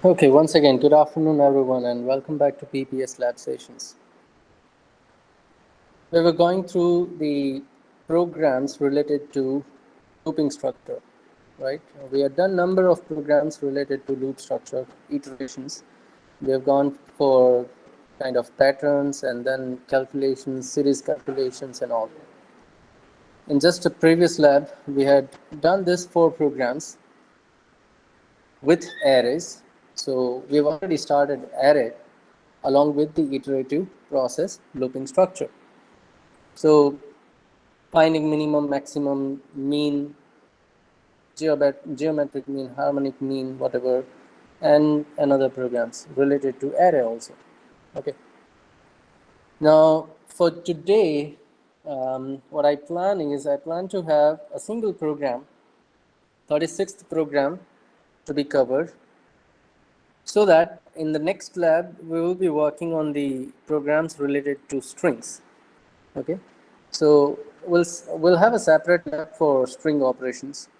Okay, once again, good afternoon, everyone, and welcome back to PPS Lab Sessions. We were going through the programs related to looping structure, right? We have done a number of programs related to loop structure, iterations. We have gone for kind of patterns and then calculations, series calculations, and all. In just a previous lab, we had done this 4 programs with arrays. So we've already started array along with the iterative process looping structure. So finding minimum, maximum, mean, geometric mean, harmonic mean, whatever, and another programs related to array also. Okay. Now for today, what I plan is I plan to have a single program, 36th program to be covered, so that in the next lab we will be working on the programs related to strings. Okay, so we'll have a separate lab for string operations.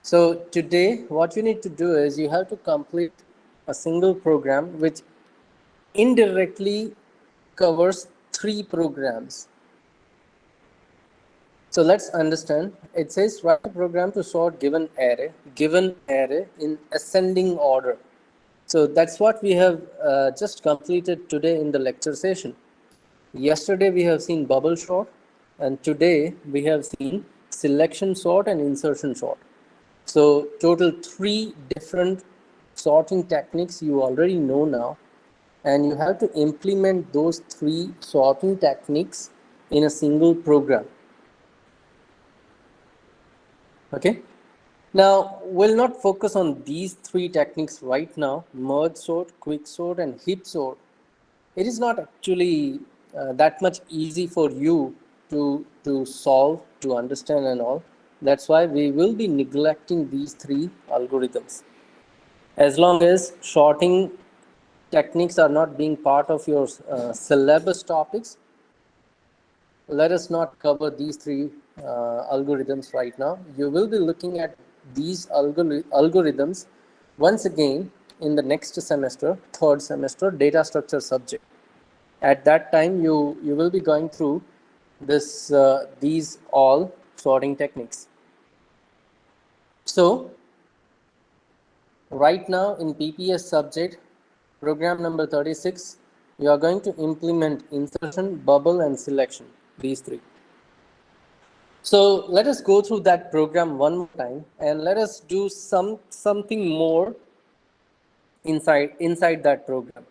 So today what you need to do is you have to complete a single program which indirectly covers 3 programs. So let's understand. It says write a program to sort given array in ascending order. So that's what we have just completed today in the lecture session. Yesterday we have seen bubble sort, and today we have seen selection sort and insertion sort. So total 3 different sorting techniques you already know now, and you have to implement those 3 sorting techniques in a single program. Okay. Now we'll not focus on these 3 techniques right now: merge sort, quick sort, and heap sort. It is not actually that much easy for you to solve, to understand and all. That's why we will be neglecting these 3 algorithms. As long as sorting techniques are not being part of your syllabus topics, let us not cover these 3 algorithms right now. You will be looking at these algorithms once again in the next semester, 3rd semester, data structure subject. At that time, you will be going through these all sorting techniques. So right now in PPS subject, program number 36, you are going to implement insertion, bubble, and selection, these 3. So let us go through that program one more time, and let us do something more inside that program.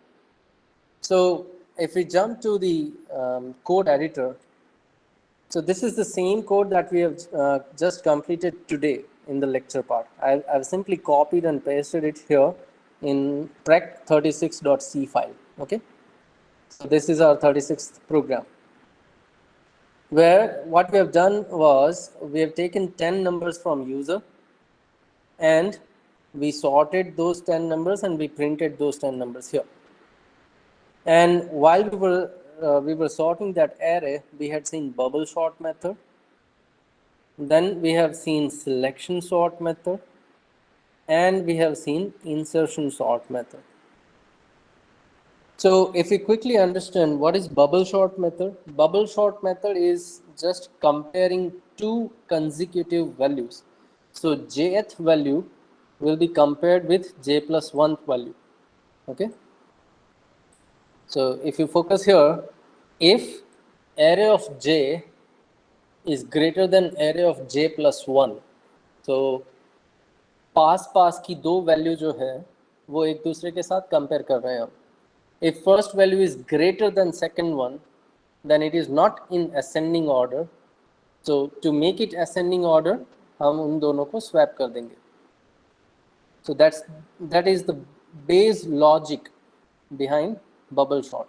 So if we jump to the code editor, so this is the same code that we have just completed today in the lecture part. I've simply copied and pasted it here in prec36.c file. Okay, so this is our 36th program, where what we have done was we have taken 10 numbers from user, and we sorted those 10 numbers and we printed those 10 numbers here. And while we were sorting that array, we had seen bubble sort method. Then we have seen selection sort method, and we have seen insertion sort method. So if we quickly understand what is bubble sort method is just comparing 2 consecutive values. So jth value will be compared with j plus 1th value. Okay. So if you focus here, if array of j is greater than array of j plus 1, so पास की 2 value जो है वो एक दूसरे के साथ compare कर रहे हैं हम. If first value is greater than second one, then it is not in ascending order. So to make it ascending order, हम उन दोनों को swap कर देंगे. So that is the base logic behind bubble sort.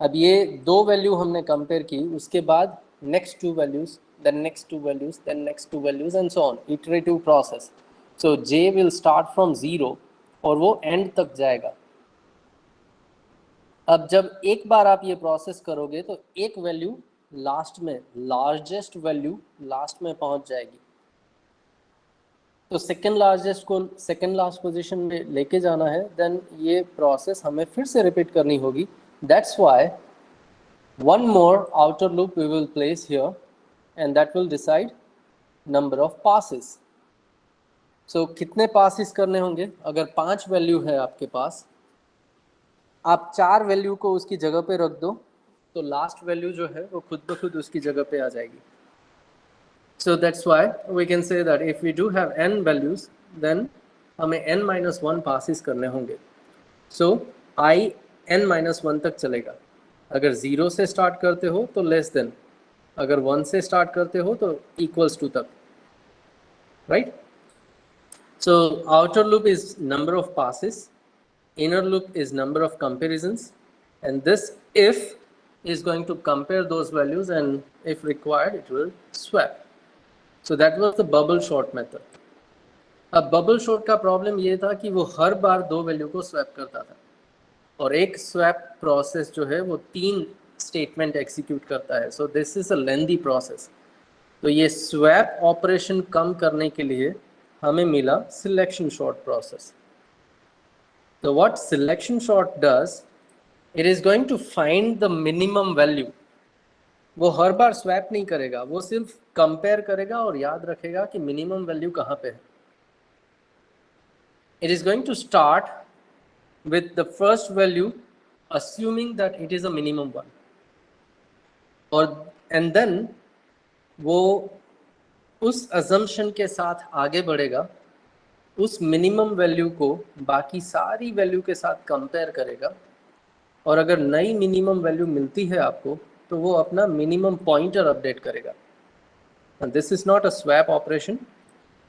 अब ये 2 value हमने compare की, उसके बाद next 2 values, then next 2 values, then next 2 values, and so on. Iterative process. So j will start from 0 और वो end तक जाएगा. अब जब एक बार आप ये प्रोसेस करोगे तो एक वैल्यू लास्ट में, लार्जेस्ट वैल्यू लास्ट में पहुंच जाएगी. तो सेकेंड लार्जेस्ट को सेकेंड लास्ट पोजीशन में लेके जाना है, देन ये प्रोसेस हमें फिर से रिपीट करनी होगी. That's why one more outer loop we will place here, and that will decide number of passes. So कितने passes करने होंगे? अगर 5 वैल्यू है आपके पास, आप 4 वैल्यू को उसकी जगह पे रख दो, तो लास्ट वैल्यू जो है वो खुद ब खुद उसकी जगह पे आ जाएगी. So that's why we can say that if we do have n values, then हमें n minus 1 passes करने होंगे. So I n minus 1 तक चलेगा. अगर 0 से स्टार्ट करते हो तो लेस देन, अगर 1 से स्टार्ट करते हो तो इक्वल्स टू तक, right. So outer loop is number of passes, inner loop is number of comparisons, and this if is going to compare those values, and if required it will swap. So that was the bubble sort method. अब bubble short का problem ये था कि वो हर बार 2 value को swap करता था, और एक स्वैप प्रोसेस जो है वो 3 स्टेटमेंट एग्जीक्यूट करता है. So this is a lengthy process. तो ये स्वैप ऑपरेशन कम करने के लिए हमें मिला सिलेक्शन शॉर्ट प्रोसेस. तो what selection sort does, it is going to find the minimum value. वो हर बार स्वैप नहीं करेगा, वो सिर्फ कंपेयर करेगा और याद रखेगा कि मिनिमम वैल्यू कहाँ पे है. It is going to start with the first value assuming that it is a minimum one, और and then वो उस assumption के साथ आगे बढ़ेगा, उस minimum value को बाकी सारी value के साथ compare करेगा, और अगर नई minimum value मिलती है आपको तो वो अपना minimum pointer update करेगा. and this is not a swap operation,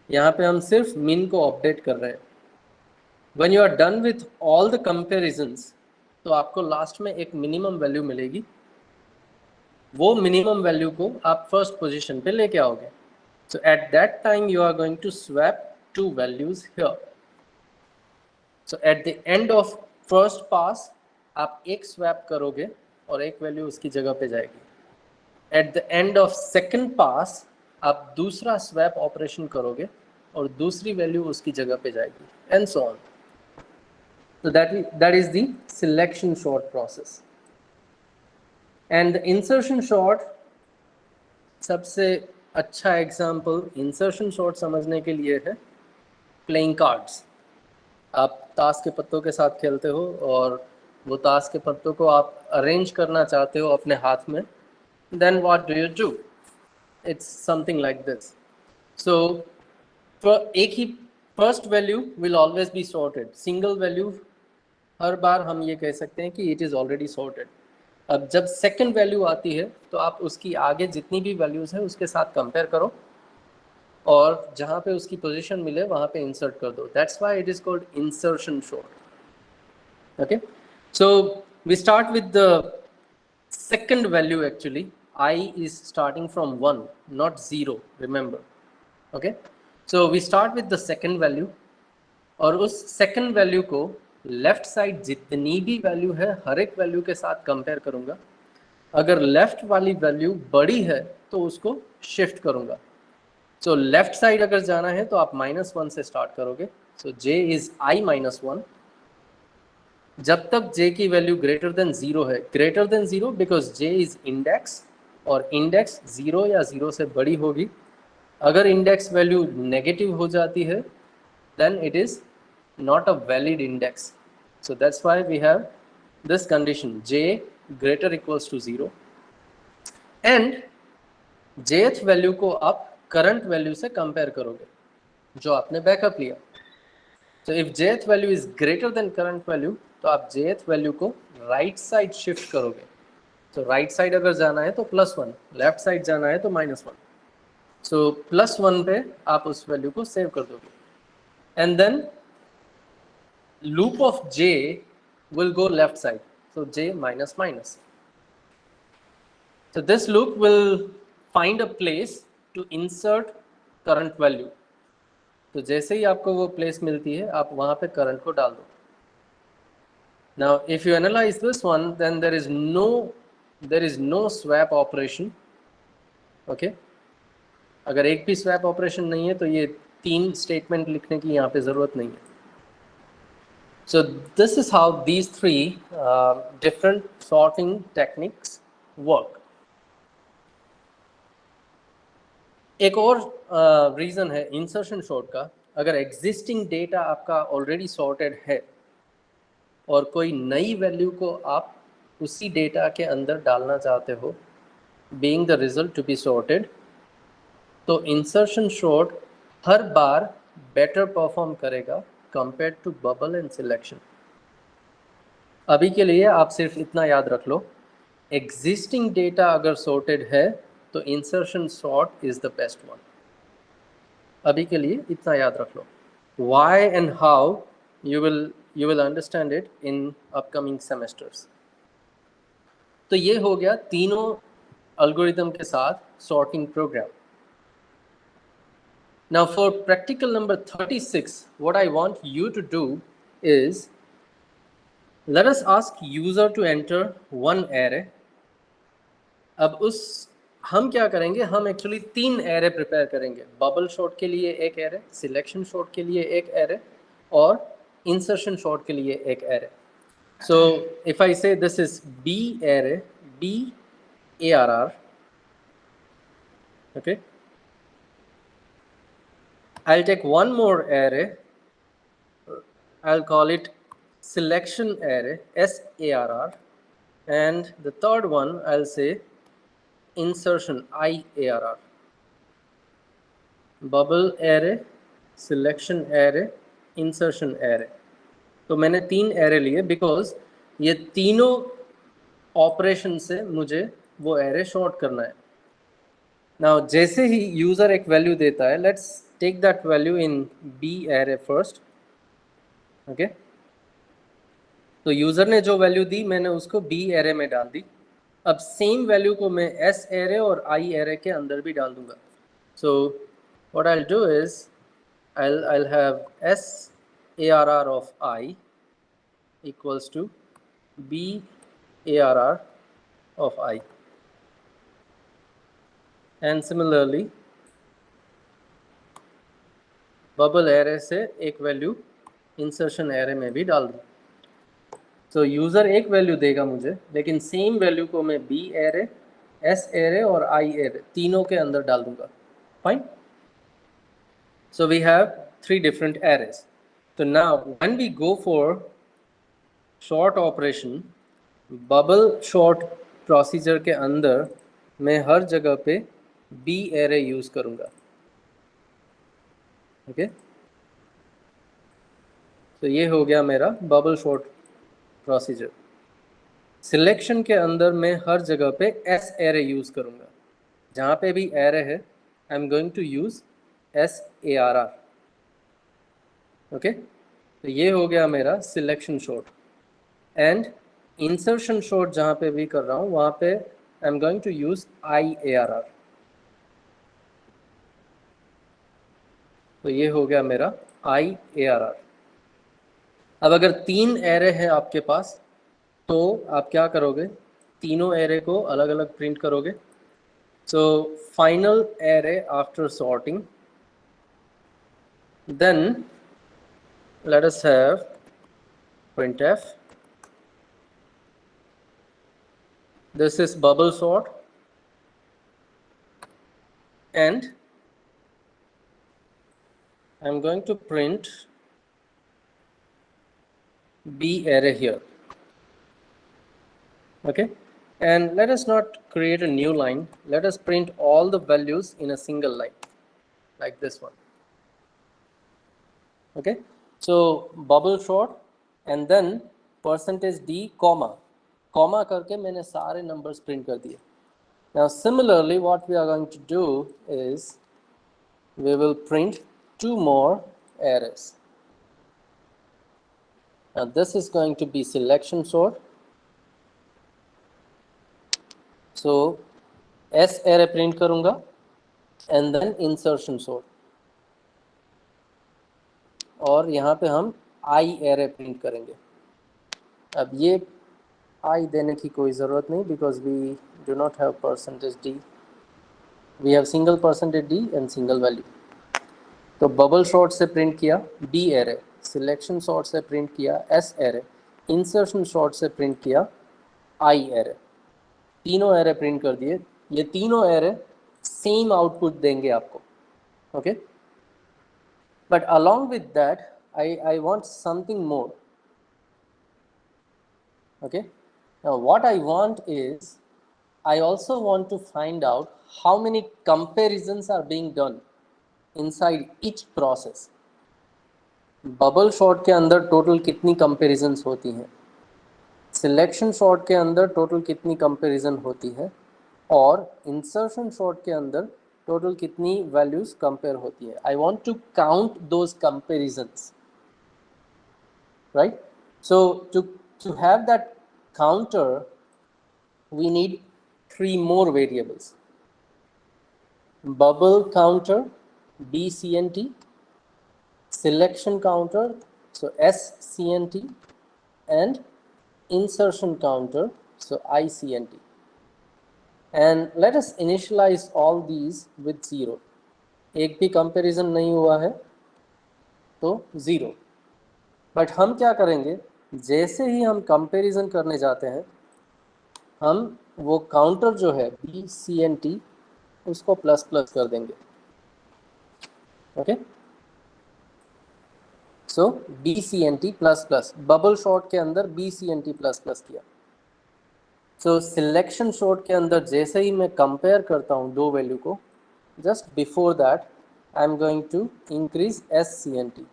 यहाँ पे हम सिर्फ min को update कर रहे हैं. When you are done with all the comparisons, तो आपको लास्ट में एक मिनिमम वैल्यू मिलेगी. वो मिनिमम वैल्यू को आप फर्स्ट पोजीशन पे लेके आओगे. So at that time you are going to swap 2 values here. So at the end of first pass आप एक स्वैप करोगे और एक वैल्यू उसकी जगह पे जाएगी. At the end of second pass आप दूसरा स्वैप ऑपरेशन करोगे और दूसरी वैल्यू उसकी जगह पे जाएगी, and so on. So that is the selection sort process. And the insertion sort, सबसे अच्छा एग्जाम्पल इंसर्शन सॉर्ट समझने के लिए है प्लेइंग कार्ड्स. आप ताश के पत्तों के साथ खेलते हो और वो ताश के पत्तों को आप अरेंज करना चाहते हो अपने हाथ में. Then what do you do? It's something like this. So एक ही first value will always be sorted. Single value हर बार हम ये कह सकते हैं कि इट इज़ ऑलरेडी सॉर्टेड. अब जब सेकंड वैल्यू आती है तो आप उसकी आगे जितनी भी वैल्यूज़ है उसके साथ कंपेयर करो और जहाँ पे उसकी पोजीशन मिले वहाँ पे इंसर्ट कर दो. That's why it is called insertion sort. Okay, so we start with the second value. Actually I is starting from 1, not 0, remember. Okay, so we start with the second value, और उस second value को left side जितनी भी value है हर एक value के साथ compare करूंगा. अगर लेफ्ट वाली वैल्यू बड़ी है तो उसको शिफ्ट करूंगा. सो लेफ्ट साइड अगर जाना है तो आप -1 से स्टार्ट करोगे. सो j इज I -1. जब तक j की वैल्यू ग्रेटर देन 0 है, greater than 0 because j is index, और इंडेक्स 0 या 0 से बड़ी होगी. अगर इंडेक्स वैल्यू नेगेटिव हो जाती है then it is not a valid index. So that's why we have this condition, j greater equals to 0, and jth value को आप करंट वैल्यू से कंपेयर करोगे जो आपने बैकअप लिया. So if jth value is greater than current value तो आप jth value को राइट साइड शिफ्ट करोगे. तो राइट साइड अगर जाना है तो +1, लेफ्ट साइड जाना है तो -1. सो +1 पे आप उस वैल्यू को सेव कर दोगे, and then loop of j will go left side, so j -. So this loop will find a place to insert current value. तो जैसे ही आपको वो प्लेस मिलती है आप वहाँ पे करंट को डाल दो. Now if you analyze this one, then there is no swap operation. Okay, अगर एक भी swap operation नहीं है तो ये 3 स्टेटमेंट लिखने की यहाँ पे ज़रूरत नहीं है. So this is how these 3 different sorting techniques work. एक और रीज़न है इंसर्शन सॉर्ट का. अगर एग्जिस्टिंग डेटा आपका ऑलरेडी सॉर्टेड है और कोई नई वैल्यू को आप उसी डेटा के अंदर डालना चाहते हो, being the result to be sorted, तो इंसर्शन सॉर्ट हर बार बेटर परफॉर्म करेगा compare to bubble and selection. अभी के लिए आप सिर्फ इतना याद रख लो, एग्जिस्टिंग डेटा अगर सॉर्टेड है तो insertion sort is the best one. अभी के लिए इतना याद रख लो. Why and how you will understand it in upcoming semesters. तो ये हो गया तीनों algorithm के साथ sorting program. Now for practical number 36, what I want you to do is, let us ask user to enter one array. अब उस हम क्या करेंगे, हम एक्चुअली 3 एरे प्रिपेयर करेंगे. बबल शॉर्ट के लिए एक एरे, सिलेक्शन शॉर्ट के लिए एक एरे और इंसर्शन शॉर्ट के लिए एक array. So if I say this is B array, B ARR, okay, I'll take one more array, I'll call it selection array, SARR, and the third one I'll say insertion, IARR. Bubble array, selection array, insertion array. तो मैंने 3 array लिए because ये तीनों operation से मुझे वो array short करना है. नाउ जैसे ही यूज़र एक वैल्यू देता है, let's take that value in B array first. Okay, तो यूज़र ने जो वैल्यू दी मैंने उसको बी एरे में डाल दी. अब सेम वैल्यू को मैं एस एरे और आई एरे के अंदर भी डाल दूंगा. सो what I'll do is I'll have SARR of I equals to BARR of I, and similarly bubble array से एक वैल्यू इंसर्शन एरे में भी डाल दूँ. तो यूज़र एक वैल्यू देगा मुझे, लेकिन सेम वैल्यू को मैं बी एरे, एस एरे और आई एरे तीनों के अंदर डाल दूंगा. Fine. So we have 3 different arrays. So now when we go for sort operation, bubble sort procedure के अंदर मैं हर जगह पे B array यूज़ करूँगा. ओके, तो ये हो गया मेरा बबल sort प्रोसीजर. सिलेक्शन के अंदर मैं हर जगह पे S array यूज़ करूँगा. जहाँ पे भी array है I am going to use SARR. Okay, तो ये हो गया मेरा selection sort. And insertion sort जहाँ पे भी कर रहा हूँ वहाँ पे I am going to use IARR. तो ये हो गया मेरा IARR. अब अगर 3 एरे हैं आपके पास तो आप क्या करोगे, तीनों एरे को अलग अलग प्रिंट करोगे. So final array after sorting, then let us have printf. This is bubble sort, and I'm going to print B array here. Okay, and let us not create a new line. Let us print all the values in a single line like this one. Okay, so bubble sort and then %d comma करके मैंने सारे numbers print कर दिए. Now similarly what we are going to do is we will print 2 more arrays. Now this is going to be selection sort. So S array print करूँगा and then insertion sort. और यहाँ पे हम I array print करेंगे. अब ये I देने की कोई ज़रूरत नहीं because we do not have %d. We have single %d and single value. तो बबल शॉर्ट से प्रिंट किया बी एरे, सिलेक्शन शॉर्ट से प्रिंट किया एस एरे, इंसर्शन शॉर्ट से प्रिंट किया आई एरे। तीनों एरे प्रिंट कर दिए। ये तीनों एरे सेम आउटपुट देंगे आपको, okay. But along with that I want something more, okay. Now what I want is, I also want to find out how many comparisons are being done inside each process. Bubble shot के अंदर total कितनी comparisons होती हैं, selection sort के अंदर total कितनी comparison होती है, और इंसर्शन शॉट के अंदर टोटल कितनी वैल्यूज कंपेयर होती है। I want to count those comparisons, right? So to have that counter, we need 3 more variables: bubble counter bcnt, selection counter so scnt, and insertion counter so icnt. And let us initialize all these with 0. एक भी comparison नहीं हुआ है तो 0। But हम क्या करेंगे, जैसे ही हम कंपैरिजन करने जाते हैं, हम वो काउंटर जो है BCNT उसको प्लस प्लस कर देंगे, ओके। सो BCNT plus plus, bubble shot के अंदर BCNT प्लस प्लस किया। सो सिलेक्शन शॉट के अंदर जैसे ही मैं कंपेयर करता हूँ दो वैल्यू को, just before that I am going to increase SCNT।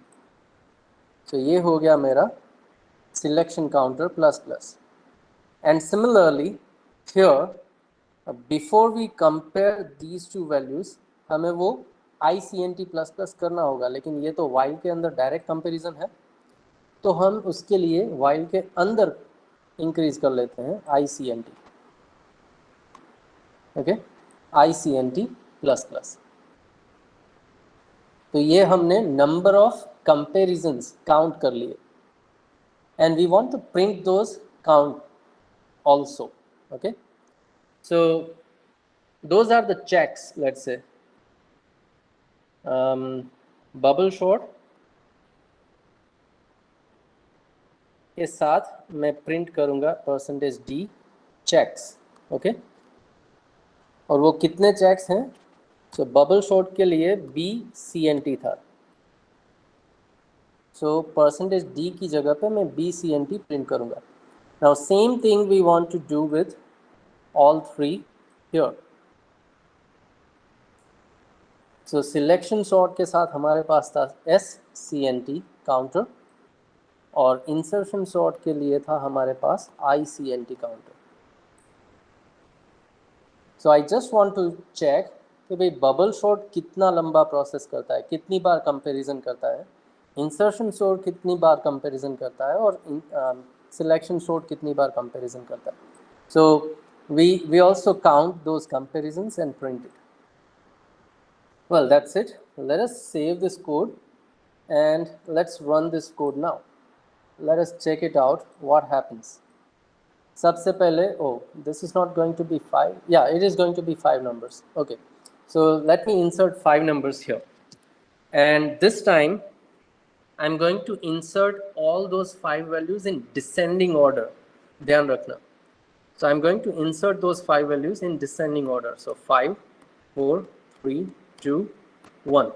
सो ये हो गया मेरा selection counter plus plus. And similarly here before we compare these two values, हमें वो ICNT प्लस प्लस करना होगा, लेकिन ये तो वाइल के अंदर डायरेक्ट कंपैरिजन है, तो हम उसके लिए वाइल के अंदर इंक्रीज कर लेते हैं ICNT, okay, ICNT plus plus. तो ये हमने नंबर ऑफ कंपैरिजंस काउंट कर लिए, and we want to print those count also, okay. So those are the checks, let's say bubble short के साथ मैं प्रिंट करूंगा %d checks, ओके। और वो कितने चेक्स हैं, सो बबल शॉट के लिए BCNT था, सो %d की जगह पे मैं BCNT प्रिंट करूंगा। Now same thing we want to do with all 3 here. So selection sort के साथ हमारे पास था SCNT काउंटर, और इंसर्शन शॉट के लिए था हमारे पास ICNT counter. So I just want to check कि भाई बबल शॉट कितना लंबा प्रोसेस करता है, कितनी बार कंपैरिजन करता है, इंसर्शन शॉट कितनी बार कंपैरिजन करता है, और सिलेक्शन शॉट कितनी बार कंपैरिजन करता है। सो we also count those comparisons and print it. Well, that's it. Let us save this code and let's run this code now. Let us check it out, what happens. सबसे पहले, oh, this is not going to be 5. Yeah, it is going to be 5 numbers. Okay, so let me insert 5 numbers here. And this time, I'm going to insert all those 5 values in descending order. ध्यान रखना. So I'm going to insert those 5 values in descending order. So 5, 4, 3, 2, 1.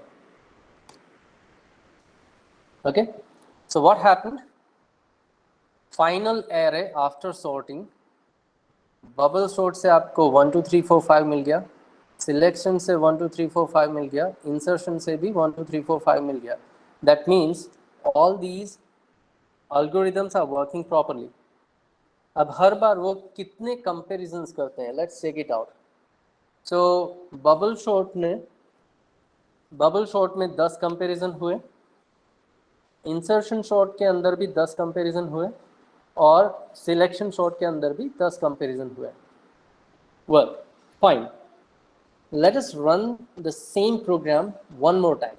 Okay. So what happened? Final array after sorting. Bubble sort से आपको 1 2 3 4 5 मिल गया, selection से 1 2 3 4 5 मिल गया, insertion से भी 1 2 3 4 5 मिल गया. That means all these algorithms are working properly. अब हर बार वो कितने कंपैरिजंस करते हैं, let's check it out. So bubble sort में 10 कंपैरिजन हुए, इंसर्शन शॉट के अंदर भी 10 कंपैरिजन हुए, और सिलेक्शन शॉट के अंदर भी 10 कंपैरिजन हुए. Well, fine. Let us run the same program one more time.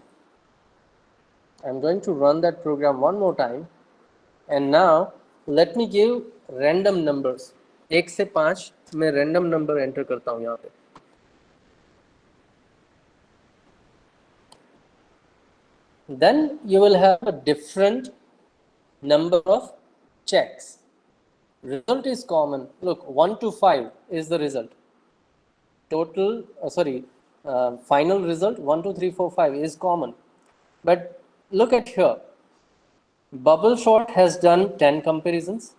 I'm going to run that program one more time, and now let me give random numbers. 1 से 5 मैं random number enter करता हूँ यहाँ पे. then you will have a different number of checks. Result is common. Look, 1 to 5 is the result. Total, final result 1, 2, 3, 4, 5 is common. But look at here. Bubble sort has done 10 comparisons.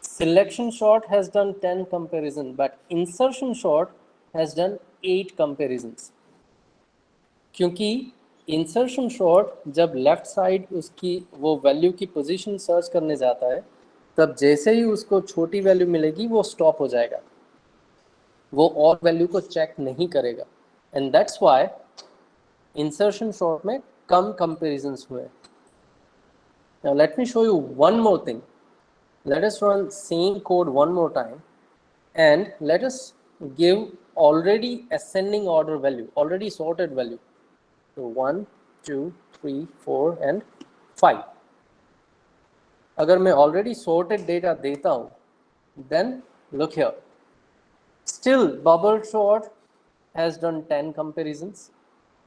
Selection sort has done 10 comparisons, but insertion sort has done 8 comparisons. क्योंकि insertion short जब left side उसकी वो value की position search करने जाता है, तब जैसे ही उसको छोटी वैल्यू मिलेगी वो स्टॉप हो जाएगा, वो और वैल्यू को चेक नहीं करेगा. And that's why insertion short में कम कंपैरिजंस हुए. Now let me show you one more thing. Let us run same code one more time and let us give already ascending order value, already sorted value. So 1, 2, 3, 4 and 5. अगर मैं already sorted data देता हूँ, then look here. Still bubble sort has done 10 comparisons.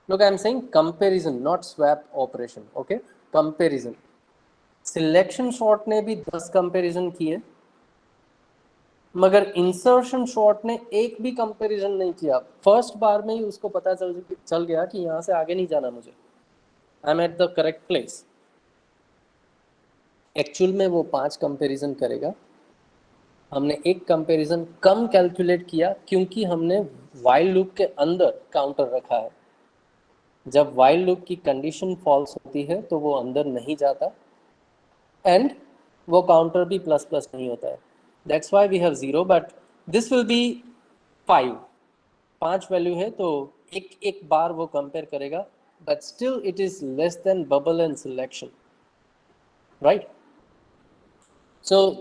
Look, I'm saying comparison, not swap operation. Okay, comparison. Selection short ने भी 10 comparison किए, मगर insertion short ने एक भी कंपैरिजन नहीं किया. फर्स्ट बार में ही उसको पता चल गया कि यहाँ से आगे नहीं जाना मुझे, I am at the correct place. Actual में वो 5 कंपैरिजन करेगा. हमने एक कंपैरिजन कम कैलकुलेट किया क्योंकि हमने व्हाइल लूप के अंदर काउंटर रखा है. जब व्हाइल लूप की कंडीशन फॉल्स होती है तो वो अंदर नहीं जाता, एंड वो काउंटर भी प्लस प्लस नहीं होता है. That's why we have 0, but this will be 5. 5 value है तो एक बार वो कंपेयर करेगा, but still it is less than bubble and selection, right? So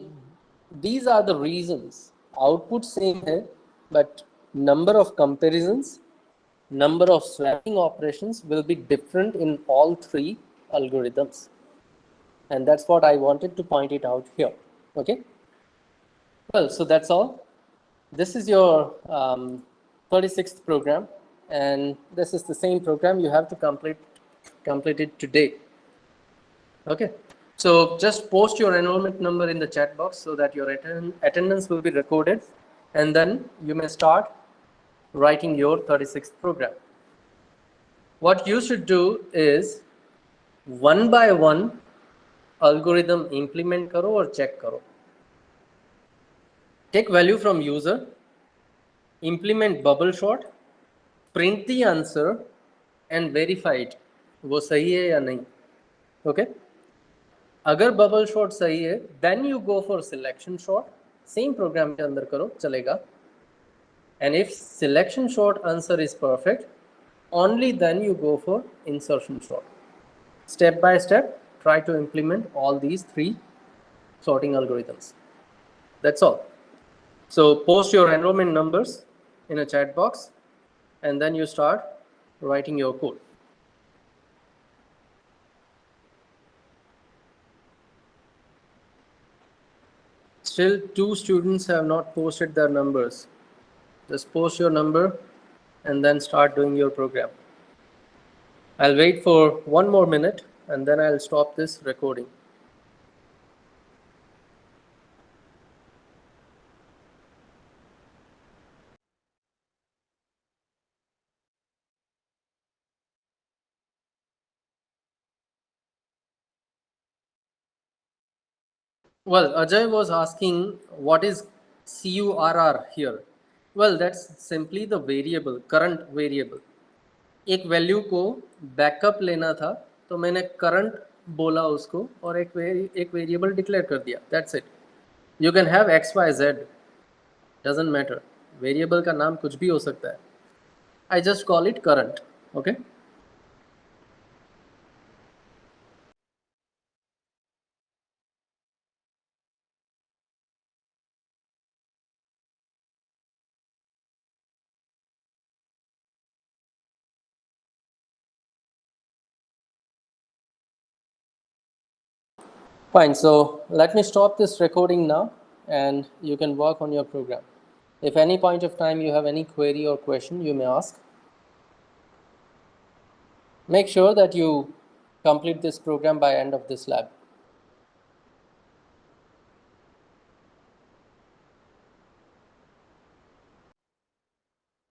these are the reasons. Output same है, but number of comparisons, number of swapping operations will be different in all 3 algorithms. And that's what I wanted to point it out here. Okay, well, so that's all. This is your 36th program, and this is the same program you have to complete it today. Okay, so just post your enrollment number in the chat box so that your attendance will be recorded, and then you may start writing your 36th program. What you should do is one by one algorithm implement करो और check करो. Take value from user, implement bubble sort, print the answer and verify it. वो सही है या नहीं. Okay? अगर bubble sort सही है, then you go for selection sort. Same program के अंदर करो, चलेगा. And if selection sort answer is perfect, only then you go for insertion sort. Step by step, try to implement all these 3 sorting algorithms. That's all. So post your enrollment numbers in a chat box, and then you start writing your code. Still 2 students have not posted their numbers. Just post your number and then start doing your program. I'll wait for 1 more minute and then I'll stop this recording. Well, Ajay was asking what is CURR here. Well, that's simply the variable, current variable. एक value को backup लेना था तो मैंने current बोला उसको और एक वेरिएबल डिक्लेयर कर दिया. That's it. You can have X Y Z, doesn't matter. Variable का नाम कुछ भी हो सकता है. I just call it current. Okay, fine. So let me stop this recording now and you can work on your program. If any point of time you have any query or question, you may ask. Make sure that you complete this program by end of this lab.